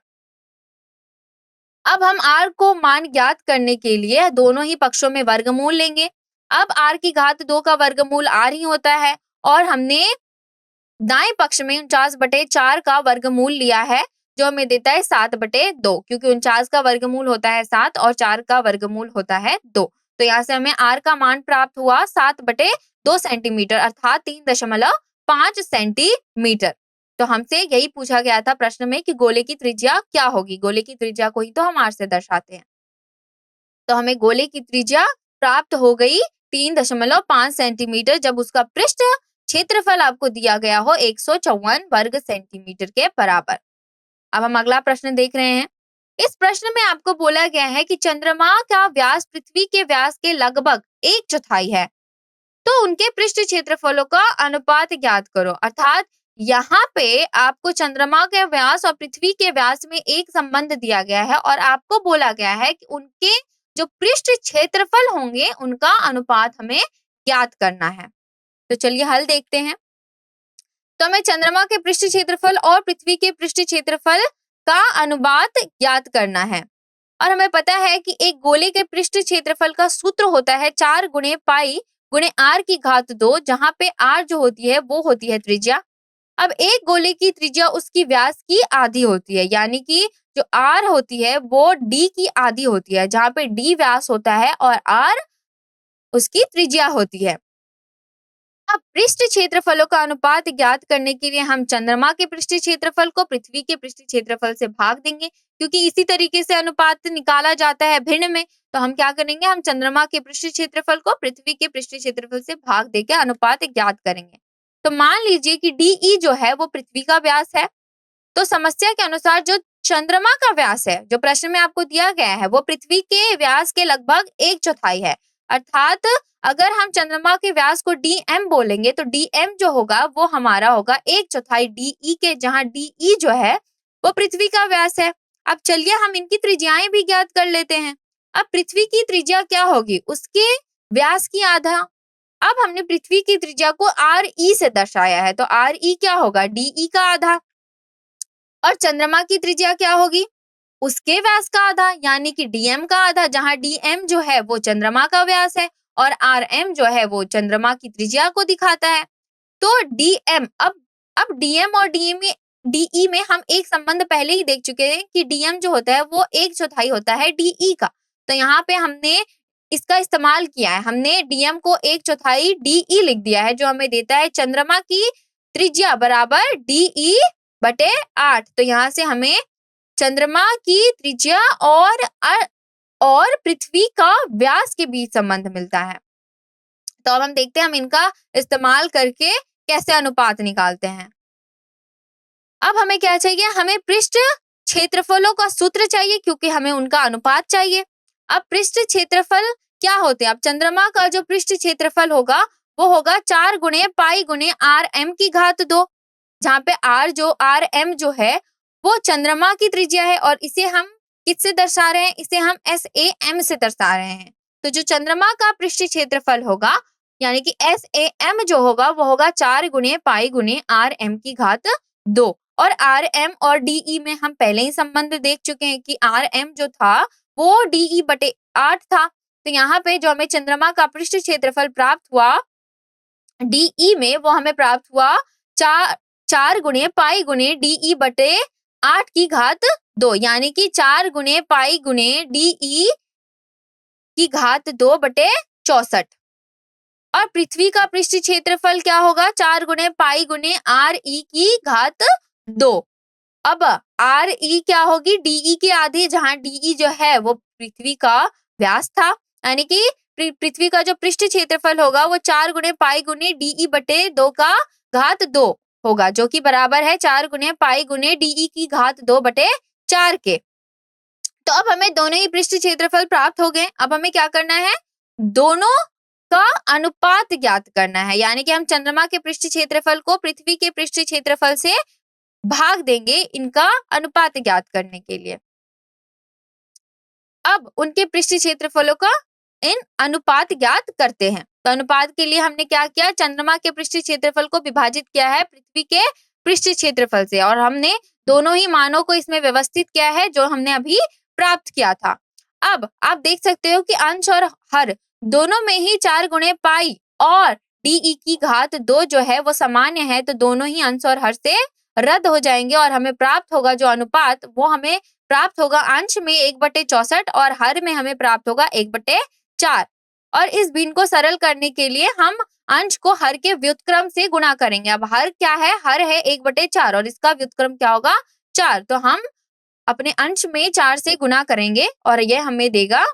अब हम r को मान ज्ञात करने के लिए दोनों ही पक्षों में वर्गमूल लेंगे। अब r की घात 2 का वर्गमूल r ही होता है और हमने दाएं पक्ष में 49/4 का वर्गमूल लिया है जो हमें देता है 7/2, क्योंकि 49 का वर्गमूल होता है 7 और 4 का वर्गमूल होता है 2। तो यहाँ से हमें r का मान प्राप्त हुआ 7/2 सेंटीमीटर अर्थात 3.5 सेंटीमीटर। तो हमसे यही पूछा गया था प्रश्न में कि गोले की त्रिज्या क्या होगी, गोले की त्रिज्या को ही तो हम r से दर्शाते हैं। तो हमें गोले की त्रिज्या प्राप्त हो गई 3.5 सेंटीमीटर जब उसका पृष्ठ क्षेत्रफल आपको दिया गया हो 154 वर्ग सेंटीमीटर के बराबर। अब हम अगला प्रश्न देख रहे हैं। इस प्रश्न में आपको बोला गया है कि चंद्रमा का व्यास पृथ्वी के व्यास के लगभग 1/4 है, तो उनके पृष्ठ क्षेत्रफलों का अनुपात ज्ञात करो। अर्थात यहाँ पे आपको चंद्रमा के व्यास और पृथ्वी के व्यास में एक संबंध दिया गया है और आपको बोला गया है कि उनके जो पृष्ठ क्षेत्रफल होंगे उनका अनुपात हमें ज्ञात करना है। तो चलिए हल देखते हैं। तो हमें चंद्रमा के पृष्ठ क्षेत्रफल और पृथ्वी के पृष्ठ क्षेत्रफल का अनुपात ज्ञात करना है और हमें पता है कि एक गोले के पृष्ठ क्षेत्रफल का सूत्र होता है 4 गुणे पाई गुणे r की घात 2, जहां पे r जो होती है वो होती है त्रिज्या। अब एक गोले की त्रिज्या उसकी व्यास की आधी होती है, यानी कि जो r होती है वो d की आधी होती है, जहां पे d व्यास होता है और r उसकी त्रिज्या होती है। अब पृष्ठ क्षेत्रफलों का अनुपात ज्ञात करने के लिए हम चंद्रमा के पृष्ठ क्षेत्रफल को पृथ्वी के पृष्ठ क्षेत्रफल से भाग देंगे, क्योंकि इसी तरीके से अनुपात निकाला जाता है भिन्न में। तो हम क्या करेंगे, हम चंद्रमा के पृष्ठ क्षेत्रफल को पृथ्वी के पृष्ठ क्षेत्रफल से भाग देके अनुपात ज्ञात करेंगे। तो मान लीजिए कि DE जो है वो पृथ्वी का व्यास है, तो समस्या के अनुसार जो चंद्रमा का व्यास है जो प्रश्न में आपको दिया गया है वो पृथ्वी के व्यास के लगभग 1/4 है। अर्थात अगर हम चंद्रमा के व्यास को DM बोलेंगे तो DM जो होगा वो हमारा होगा 1/4 DE के, जहां DE जो है वो पृथ्वी का व्यास है। अब चलिए हम इनकी त्रिज्याएं भी ज्ञात कर लेते हैं। अब पृथ्वी की त्रिज्या क्या होगी, उसके व्यास की आधा। अब हमने पृथ्वी की त्रिज्या को RE से दर्शाया है, तो RE क्या होगा, DE का आधा। और चंद्रमा की त्रिज्या क्या होगी, उसके व्यास का आधा, यानी कि DM का आधा, जहां DM जो है वो चंद्रमा का व्यास है और RM जो है वो चंद्रमा की त्रिज्या को दिखाता है। तो DM अब DM और DE में हम एक संबंध पहले ही देख चुके हैं कि DM जो होता है वो 1/4 होता है DE का। तो यहाँ पे हमने इसका इस्तेमाल किया है, हमने DM को 1/4 DE लिख दिया है, जो हमें देता है चंद्रमा की त्रिज्या बराबर DE/8। तो यहाँ से हमें चंद्रमा की त्रिज्या और पृथ्वी का व्यास के बीच संबंध मिलता है। तो अब हम देखते हैं हम इनका इस्तेमाल करके कैसे अनुपात निकालते हैं। अब हमें क्या चाहिए, हमें पृष्ठ क्षेत्रफलों का सूत्र चाहिए क्योंकि हमें उनका अनुपात चाहिए। अब पृष्ठ क्षेत्रफल क्या होते हैं, अब चंद्रमा का जो पृष्ठ क्षेत्रफल होगा वो होगा 4 गुणे पाई गुणे RM की घात 2, जहाँ पे RM जो है वो चंद्रमा की त्रिज्या है और इसे हम किससे दर्शा रहे हैं, इसे हम SAM से दर्शा रहे हैं। तो जो चंद्रमा का पृष्ठ क्षेत्रफल होगा यानी कि SAM जो होगा वो होगा 4 गुणे पाई गुणे RM की घात 2। और RM और DE में हम पहले ही संबंध देख चुके हैं कि RM जो था वो DE/8 था। तो यहाँ पे जो हमें चंद्रमा का पृष्ठ क्षेत्रफल प्राप्त हुआ DE में, वो हमें प्राप्त हुआ 4 गुणे पाई गुणे DE/8 की घात 2, यानी कि 4 गुणे पाई गुणे DE की घात 2/64। और पृथ्वी का पृष्ठ क्षेत्रफल क्या होगा, 4 गुणे पाई गुणे RE की घात 2। अब RE क्या होगी, DE के आधी, जहां DE जो है वो पृथ्वी का व्यास था, यानी कि पृथ्वी का जो पृष्ठ क्षेत्रफल होगा वो 4 गुणे पाई गुणे DE/2 का घात 2 होगा, जो कि बराबर है 4 गुणे पाई गुणे DE की घात 2/4 के। तो अब हमें दोनों ही पृष्ठ क्षेत्रफल प्राप्त हो गए। अब हमें क्या करना है, दोनों का अनुपात ज्ञात करना है, यानी कि हम चंद्रमा के पृष्ठ क्षेत्रफल को पृथ्वी के पृष्ठ क्षेत्रफल से भाग देंगे इनका अनुपात ज्ञात करने के लिए। अब उनके पृष्ठ क्षेत्रफलों का इन अनुपात ज्ञात करते हैं। तो अनुपात के लिए हमने क्या किया, चंद्रमा के पृष्ठ क्षेत्रफल को विभाजित किया है पृथ्वी के पृष्ठ क्षेत्रफल से और हमने दोनों ही मानों को इसमें व्यवस्थित किया है जो हमने अभी प्राप्त किया था। अब आप देख सकते हो कि अंश और हर दोनों में ही 4 गुणे पाई और DE की घात 2 जो है वो सामान्य है, तो दोनों ही अंश और हर से रद्द हो जाएंगे और हमें प्राप्त होगा जो अनुपात वो हमें प्राप्त होगा अंश में 1/64 और हर में हमें प्राप्त होगा 1/4। और इस भिन्न को सरल करने के लिए हम अंश को हर के व्युत्क्रम से गुणा करेंगे। अब हर क्या है, हर है 1/4 और इसका व्युत्क्रम क्या होगा 4। तो हम अपने अंश में 4 से गुणा करेंगे और यह हमें देगा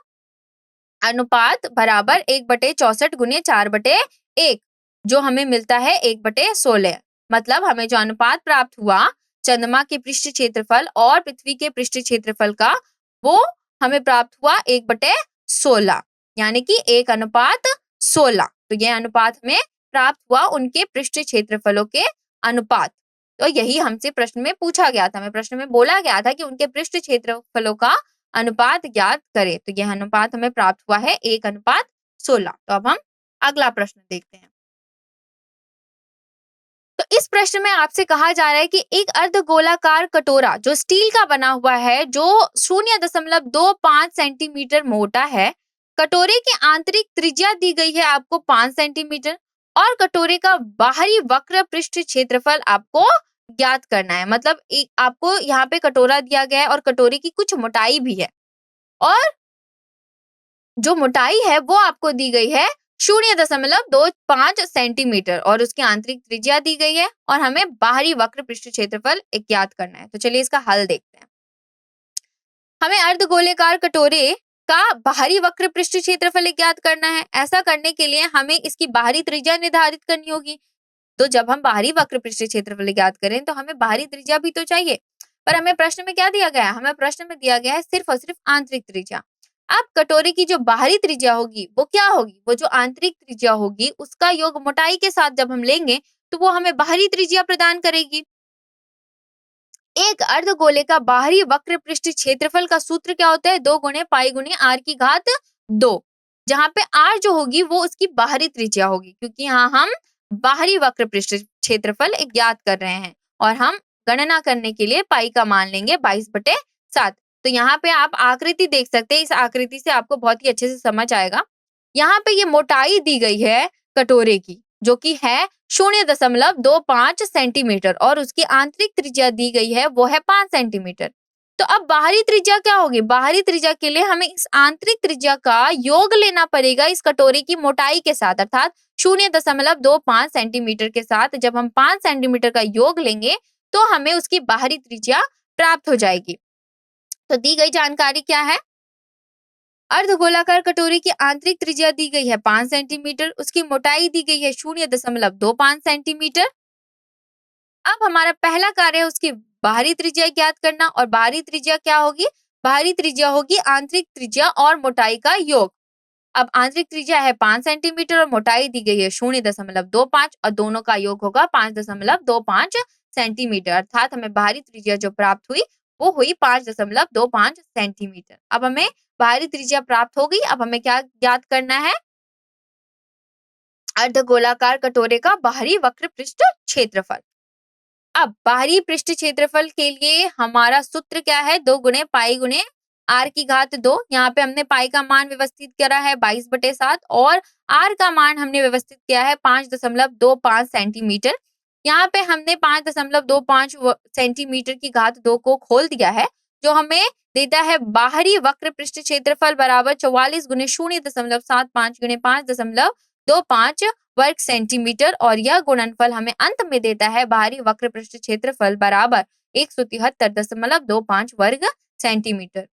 अनुपात बराबर 1/64 गुने 4/1, जो हमें मिलता है 1/16। मतलब हमें जो अनुपात प्राप्त हुआ चंद्रमा के पृष्ठ क्षेत्रफल और पृथ्वी के पृष्ठ क्षेत्रफल का, वो हमें प्राप्त हुआ 1/16, यानी कि 1:16। तो यह अनुपात हमें प्राप्त हुआ उनके पृष्ठ क्षेत्रफलों के अनुपात। तो यही हमसे प्रश्न में पूछा गया था, हमें प्रश्न में बोला गया था कि उनके पृष्ठ क्षेत्रफलों का अनुपात ज्ञात करें। तो यह अनुपात हमें प्राप्त हुआ है 1:16। तो अब हम अगला प्रश्न देखते हैं। तो इस प्रश्न में आपसे कहा जा रहा है कि एक अर्धगोलाकार कटोरा जो स्टील का बना हुआ है, जो 0.25 सेंटीमीटर मोटा है, कटोरे की आंतरिक त्रिज्या दी गई है आपको 5 सेंटीमीटर और कटोरे का बाहरी वक्र पृष्ठ क्षेत्रफल आपको ज्ञात करना है। मतलब आपको यहाँ पे कटोरा दिया गया है और कटोरे की कुछ मोटाई भी है और जो मोटाई है वो आपको दी गई है 0.25 सेंटीमीटर और उसकी आंतरिक त्रिज्या दी गई है और हमें बाहरी वक्र पृष्ठ क्षेत्रफल ज्ञात करना है। तो चलिए इसका हल देखते हैं। हमें अर्धगोलाकार कटोरे का बाहरी वक्र पृष्ठ क्षेत्रफल ज्ञात करना है। ऐसा करने के लिए हमें इसकी बाहरी त्रिज्या निर्धारित करनी होगी। तो जब हम बाहरी वक्र पृष्ठ क्षेत्रफल ज्ञात करें तो हमें बाहरी त्रिज्या भी तो चाहिए, पर हमें प्रश्न में क्या दिया गया है, हमें प्रश्न में दिया गया है सिर्फ और सिर्फ आंतरिक त्रिज्या। अब कटोरे की जो बाहरी त्रिज्या होगी वो क्या होगी, वो जो आंतरिक त्रिज्या होगी उसका योग मोटाई के साथ जब हम लेंगे तो वो हमें बाहरी त्रिज्या प्रदान करेगी। एक अर्धगोले का बाहरी वक्र पृष्ठ क्षेत्रफल का सूत्र क्या होता है, 2 गुणे पाई गुणे R की घात 2, जहां पे R जो होगी वो उसकी बाहरी त्रिज्या होगी, क्योंकि यहाँ हम बाहरी वक्र पृष्ठ क्षेत्रफल ज्ञात कर रहे हैं और हम गणना करने के लिए पाई का मान लेंगे 22/7। तो यहाँ पे आप आकृति देख सकते हैं, इस आकृति से आपको बहुत ही अच्छे से समझ आएगा। यहाँ पे ये मोटाई दी गई है कटोरे की, जो कि है 0.25 सेंटीमीटर और उसकी आंतरिक त्रिज्या दी गई है वो है 5 सेंटीमीटर। तो अब बाहरी त्रिज्या क्या होगी? बाहरी त्रिज्या के लिए हमें इस आंतरिक त्रिज्या का योग लेना पड़ेगा इस कटोरे की मोटाई के साथ, अर्थात 0.25 सेंटीमीटर के साथ जब हम 5 सेंटीमीटर का योग लेंगे तो हमें उसकी बाहरी त्रिज्या प्राप्त हो जाएगी। तो दी गई जानकारी क्या है? अर्धगोलाकार कटोरे की आंतरिक त्रिज्या दी गई है 5 सेंटीमीटर, उसकी मोटाई दी गई है 0.25 सेंटीमीटर। अब हमारा पहला कार्य है उसकी बाहरी त्रिज्या ज्ञात करना, और बाहरी त्रिज्या क्या होगी? बाहरी त्रिज्या होगी आंतरिक त्रिज्या और मोटाई का योग। अब आंतरिक त्रिज्या है 5 सेंटीमीटर और मोटाई दी गई है 0.25 और दोनों का योग होगा 5.25 सेंटीमीटर, अर्थात हमें बाहरी त्रिज्या जो प्राप्त हुई वो हुई 5.25 सेंटीमीटर। अब हमें बाहरी त्रिज्या प्राप्त हो गई। अब हमें क्या ज्ञात करना है? अर्धगोलाकार कटोरे का बाहरी वक्र पृष्ठ क्षेत्रफल। अब बाहरी पृष्ठ क्षेत्रफल के लिए हमारा सूत्र क्या है? 2 गुणे पाई गुणे r की घात 2। यहाँ पे हमने पाई का मान व्यवस्थित करा है 22/7 और r का मान हमने व्यवस्थित किया है 5.25 सेंटीमीटर। यहाँ पे हमने 5.25 सेंटीमीटर की घात 2 को खोल दिया है, जो हमें देता है बाहरी वक्र पृष्ठ क्षेत्रफल बराबर 44 गुणे 0.75 गुणे 5.25 वर्ग सेंटीमीटर, और यह गुणनफल हमें अंत में देता है बाहरी वक्र पृष्ठ क्षेत्रफल बराबर 173.25 वर्ग सेंटीमीटर।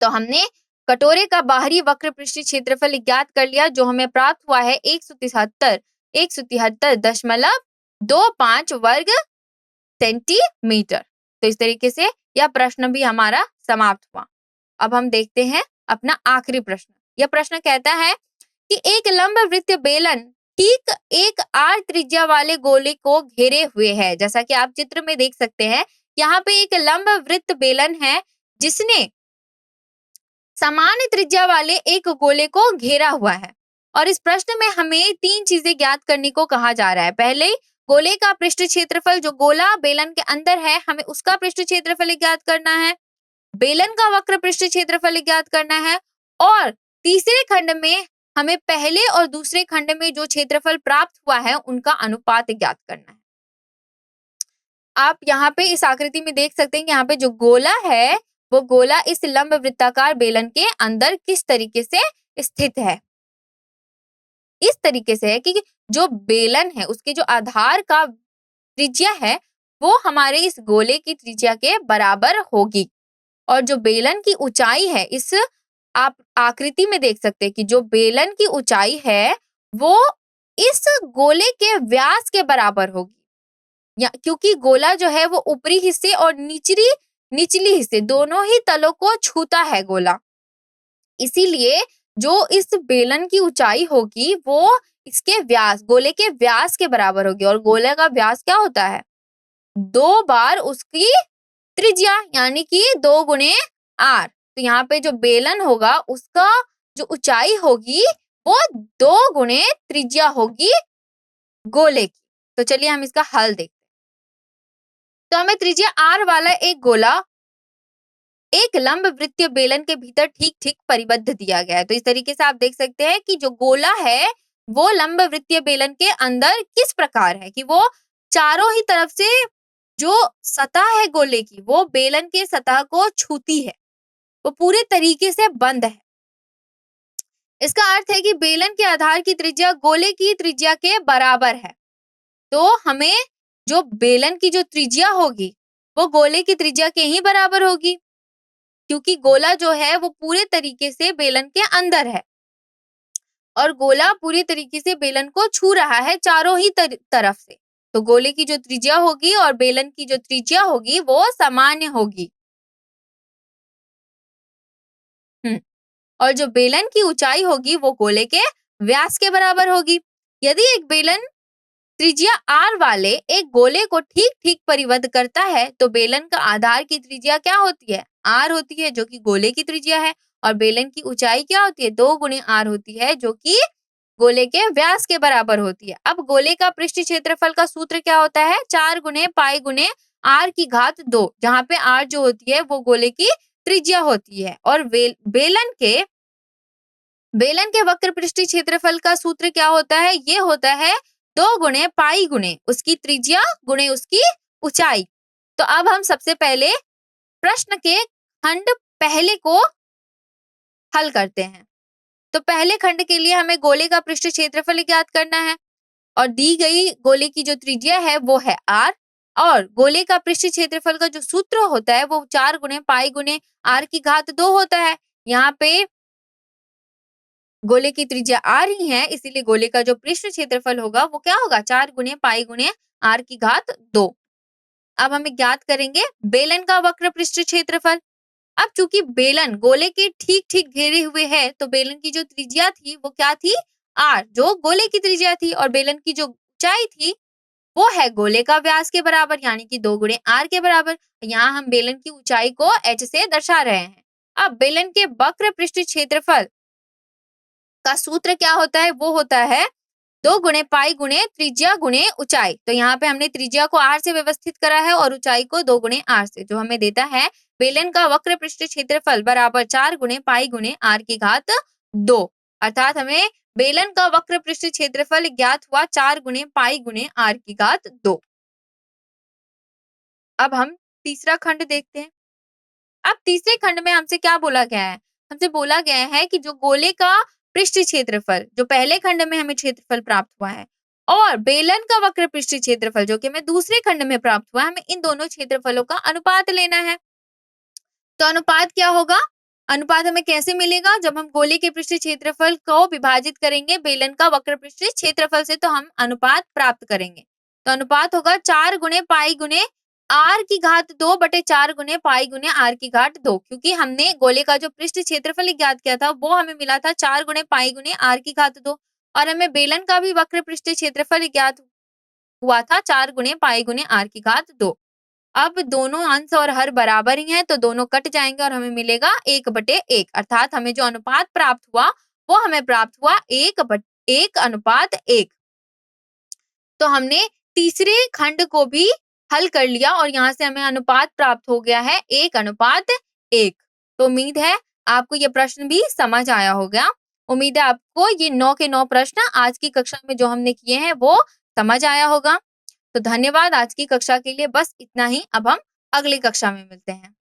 तो हमने कटोरे का बाहरी वक्र पृष्ठ क्षेत्रफल ज्ञात कर लिया, जो हमें प्राप्त हुआ है 173.25 वर्ग सेंटीमीटर। तो इस तरीके से यह प्रश्न भी हमारा समाप्त हुआ। अब हम देखते हैं अपना आखिरी प्रश्न। यह प्रश्न कहता है कि एक लंब वृत्त बेलन ठीक एक r त्रिज्या वाले गोले को घेरे हुए है। जैसा कि आप चित्र में देख सकते हैं, यहाँ पे एक लंब वृत्त बेलन है जिसने समान त्रिज्या वाले एक गोले को घेरा हुआ है, और इस प्रश्न में हमें 3 चीजें ज्ञात करने को कहा जा रहा है। पहले गोले का पृष्ठ क्षेत्रफल, जो गोला बेलन के अंदर है हमें उसका पृष्ठ क्षेत्रफल ज्ञात करना है। बेलन का वक्र पृष्ठ क्षेत्रफल ज्ञात करना है, और तीसरे खंड में हमें पहले और दूसरे खंड में जो क्षेत्रफल प्राप्त हुआ है उनका अनुपात ज्ञात करना है। आप यहाँ पे इस आकृति में देख सकते हैं कि यहाँ पे जो गोला है वो गोला इस लंब वृत्ताकार बेलन के अंदर किस तरीके से स्थित है। इस तरीके से है कि जो बेलन है उसके जो आधार का त्रिज्या है वो हमारे इस गोले की त्रिज्या के बराबर होगी, और जो बेलन की ऊंचाई है, इस आप आकृति में देख सकते हैं कि जो बेलन की ऊंचाई है वो इस गोले के व्यास के बराबर होगी। या क्योंकि गोला जो है वो ऊपरी हिस्से और निचली हिस्से दोनों ही तलों को छूता है गोला, इसीलिए जो इस बेलन की ऊंचाई होगी वो इसके व्यास, गोले के व्यास के बराबर होगी। और गोले का व्यास क्या होता है? 2 बार उसकी त्रिज्या, यानी कि 2 गुणे r। तो यहाँ पे जो बेलन होगा उसका जो ऊंचाई होगी वो 2 गुणे त्रिज्या होगी गोले की। तो चलिए हम इसका हल देखते हैं। तो हमें त्रिज्या r वाला एक गोला एक लंब वृत्तीय बेलन के भीतर ठीक ठीक परिबद्ध दिया गया है। तो इस तरीके से आप देख सकते हैं कि जो गोला है वो लंब वृत्तीय बेलन के अंदर किस प्रकार है कि वो चारों ही तरफ से जो सतह है गोले की वो बेलन के सतह को छूती है, वो पूरे तरीके से बंद है। इसका अर्थ है कि बेलन के आधार की त्रिज्या गोले की त्रिज्या के बराबर है। तो हमें जो बेलन की जो त्रिज्या होगी वो गोले की त्रिज्या के ही बराबर होगी, क्योंकि गोला जो है वो पूरे तरीके से बेलन के अंदर है और गोला पूरी तरीके से बेलन को छू रहा है चारों ही तरफ से। तो गोले की जो त्रिज्या होगी और बेलन की जो त्रिज्या होगी वो सामान्य होगी। और जो बेलन की ऊंचाई होगी वो गोले के व्यास के बराबर होगी। यदि एक बेलन त्रिज्या r वाले एक गोले को ठीक ठीक परिबद्ध करता है तो बेलन का आधार की त्रिज्या क्या होती है? r होती है, जो कि गोले की त्रिज्या है, और बेलन की ऊंचाई क्या होती है? 2 गुणे r होती है, जो कि गोले के व्यास के बराबर होती है। अब गोले का पृष्ठ क्षेत्रफल का सूत्र क्या होता है? 4 गुणे पाई गुणे r की घात 2, जहाँ पे r जो होती है वो गोले की त्रिज्या होती है, और बेलन के बेलन के वक्र पृष्ठीय क्षेत्रफल का सूत्र क्या होता है? ये होता है 2 गुणे पाई गुणे उसकी त्रिज्या गुणे उसकी ऊंचाई। तो अब हम सबसे पहले प्रश्न के खंड पहले को हल करते हैं। तो पहले खंड के लिए हमें गोले का पृष्ठीय क्षेत्रफल ज्ञात करना है और दी गई गोले की जो त्रिज्या है वो है r और गोले का पृष्ठीय क्षेत्रफल का जो सूत्र होता है वो 4 गुणे पाई गुणे r की घात 2 होता है। यहाँ पे गोले की त्रिज्या r ही है, इसीलिए गोले का जो पृष्ठीय क्षेत्रफल होगा वो क्या होगा? 4 गुणे पाई गुणे r की घात 2। अब हमें ज्ञात करेंगे बेलन का वक्र पृष्ठीय क्षेत्रफल। अब चूंकि बेलन गोले के ठीक ठीक घेरे हुए है तो बेलन की जो त्रिज्या थी वो क्या थी? r, जो गोले की त्रिज्या थी, और बेलन की जो ऊंचाई थी वो है गोले का व्यास के बराबर, यानी कि 2 गुणे r के बराबर। यहाँ हम बेलन की ऊंचाई को h से दर्शा रहे हैं। अब बेलन के वक्र पृष्ठीय क्षेत्रफल का सूत्र क्या होता है? वो होता है 2 गुणे पाई गुणे त्रिज्या गुणे ऊंचाई। तो यहाँ पे हमने त्रिज्या को r से व्यवस्थित करा है और ऊंचाई को 2 गुणे r से, जो हमें देता है बेलन का वक्र पृष्ठीय क्षेत्रफल बराबर 4 गुणे पाई गुणे r की घात 2। अर्थात हमें बेलन का वक्र पृष्ठीय क्षेत्रफल ज्ञात हुआ 4 गुणे पाई गुणे r की घात 2। अब हम तीसरा खंड देखते हैं। अब तीसरे खंड में हमसे क्या बोला गया है? हमसे बोला गया है कि जो गोले का पृष्ठीय क्षेत्रफल, जो पहले खंड में हमें क्षेत्रफल प्राप्त हुआ है, और बेलन का वक्र पृष्ठीय क्षेत्रफल जो कि हमें दूसरे खंड में प्राप्त हुआ है, हमें इन दोनों क्षेत्रफलों का अनुपात लेना है। तो अनुपात क्या होगा? अनुपात हमें कैसे मिलेगा? जब हम गोले के पृष्ठीय क्षेत्रफल को विभाजित करेंगे बेलन का वक्र पृष्ठीय क्षेत्रफल से, तो हम अनुपात प्राप्त करेंगे। तो अनुपात होगा 4 गुणे पाई गुणे r की घात 2 बटे 4 गुणे पाई गुणे r की घात 2, क्योंकि हमने गोले का जो पृष्ठीय क्षेत्रफल ज्ञात किया था वो हमें मिला था 4 गुणे पाई गुणे r की घात 2, और हमें बेलन का भी वक्र पृष्ठीय क्षेत्रफल ज्ञात हुआ था 4 गुणे पाई गुणे r की घात 2। अब दोनों अंश और हर बराबर ही हैं तो दोनों कट जाएंगे और हमें मिलेगा 1/1, अर्थात हमें जो अनुपात प्राप्त हुआ वो हमें प्राप्त हुआ 1/1। तो हमने तीसरे खंड को भी हल कर लिया और यहाँ से हमें अनुपात प्राप्त हो गया है 1/1। तो उम्मीद है आपको ये प्रश्न भी समझ आया होगा। उम्मीद है आपको ये 9 के 9 प्रश्न आज की कक्षा में जो हमने किए हैं वो समझ आया होगा। तो धन्यवाद आज की कक्षा के लिए, बस इतना ही। अब हम अगली कक्षा में मिलते हैं।